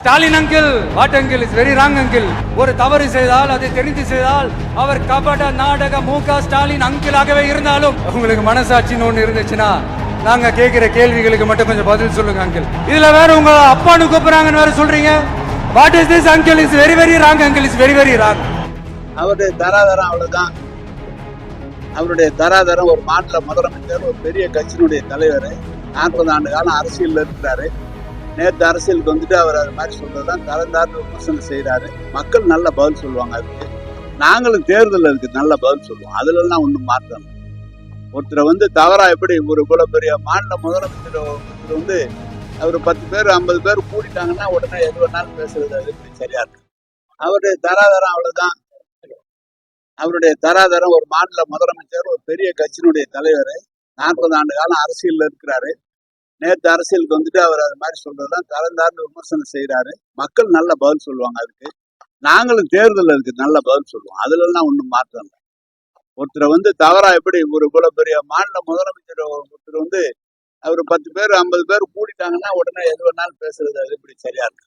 Stalin uncle, what uncle is very wrong uncle. ஒரு தவறு செய்தால் அதை தெரிந்து செய்தால் அவர் கபட நாடக முக ஸ்டாலின் அங்கிளாகவே இருந்தாலும் உங்களுக்கு மனசாட்சின்னு ஒண்ணு இருந்துச்சுன்னா நாங்க கேட்கிற கேள்விகளுக்கு மட்டும் கொஞ்சம் பதில் சொல்லுங்க அங்கிள். இதுல வேற உங்க அப்பான்னு கூப்பிடுறாங்கன்னு வேற சொல்றீங்க. What is this uncle is very very wrong uncle is very very wrong. அவருடைய தராதரம் அவ்வளவுதான். அவருடைய தராதரம் ஒரு மாநில முதலமைச்சர், ஒரு பெரிய கட்சியினுடைய தலைவர், 40 ஆண்டு காலம் அரசியல் இருக்கிறாரு. நேற்று அரசியலுக்கு வந்துட்டு அவர் அது மாதிரி சொல்றதுதான் தரந்தார்னு விமர்சனம் செய்யறாரு. மக்கள் நல்ல பதில் சொல்லுவாங்க. அதுக்கு நாங்களும் தேர்தல் இருக்கு நல்ல பதில் சொல்லுவோம். அதுல எல்லாம் ஒண்ணும் மாற்றம். ஒருத்தரை வந்து தவறா எப்படி ஒரு இவ்வளவு பெரிய மாநில முதலமைச்சர் ஒருத்தர் வந்து அவர் 10 பேர் 50 பேர் கூடிட்டாங்கன்னா உடனே எது வேணாலும் பேசுறது அது எப்படி சரியா இருக்கு? அவருடைய தராதரம் அவ்வளவுதான். அவருடைய தராதரம் ஒரு மாநில முதலமைச்சர், ஒரு பெரிய கட்சியினுடைய தலைவர், 40 ஆண்டு காலம் அரசியல் இருக்கிறாரு. நேற்று அரசியலுக்கு வந்துட்டு அவர் அது மாதிரி சொல்றதுதான் தரந்தார்னு விமர்சனம் செய்யறாரு. மக்கள் நல்ல பதில் சொல்லுவாங்க. அதுக்கு நாங்களும் தேர்தல் இருக்கு நல்ல பதில் சொல்லுவோம். அதுல எல்லாம் ஒண்ணும் மாற்றம் இல்லை. ஒருத்தரை வந்து தவறா எப்படி ஒரு இவ்வளவு பெரிய மாநில முதலமைச்சர் ஒருத்தர் வந்து அவர் 10 பேர் 50 பேர் கூடிட்டாங்கன்னா உடனே எது வேணாலும் பேசுறது அது எப்படி சரியா இருக்கு?